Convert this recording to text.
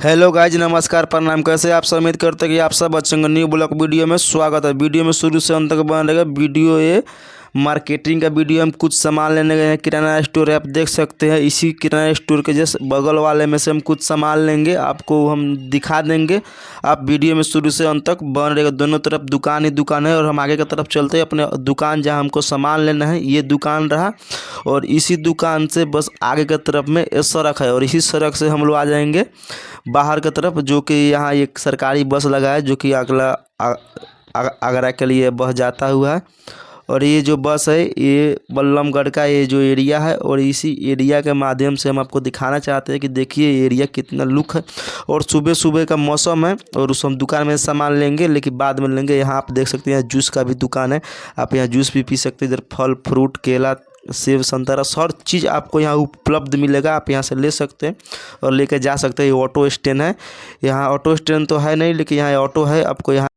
Hello guys, नमस्कार, प्रणाम। कैसे आप सब? उम्मीद करते हैं कि आप सब अच्छे होंगे। न्यू ब्लॉग वीडियो में स्वागत है। वीडियो में शुरू से अंत तक बना रहेगा। वीडियो ये मार्केटिंग का वीडियो। हम कुछ सामान लेने गए हैं। किराना स्टोर है, आप देख सकते हैं। इसी किराना स्टोर के जैसे बगल वाले में से हम कुछ सामान लेंगे, आपको हम दिखा देंगे। आप वीडियो में शुरू से अंत तक बन रहेगा। दोनों तरफ दुकान ही दुकान है और हम आगे की तरफ चलते हैं। अपने दुकान जहाँ हमको सामान लेना है, ये दुकान रहा। और इसी दुकान से बस आगे की तरफ में ये सड़क है और इसी सड़क से हम लोग आ जाएंगे बाहर की तरफ, जो कि यहाँ एक सरकारी बस लगा है, जो कि आगरा के लिए बस जाता हुआ है। और ये जो बस है, ये बल्लमगढ़ का ये जो एरिया है, और इसी एरिया के माध्यम से हम आपको दिखाना चाहते हैं कि देखिए ये एरिया कितना लुक है। और सुबह सुबह का मौसम है और उस हम दुकान में सामान लेंगे, लेकिन बाद में लेंगे। यहाँ आप देख सकते हैं जूस का भी दुकान है। आप यहाँ जूस भी पी सकते हैं। इधर फल फ्रूट, केला, सेब, संतरा, हर चीज़ आपको यहाँ उपलब्ध मिलेगा। आप यहाँ से ले सकते हैं और लेकर जा सकते हैं। ये ऑटो स्टैंड है। यहाँ ऑटो स्टैंड तो है नहीं, लेकिन यहाँ ऑटो है। आपको यहाँ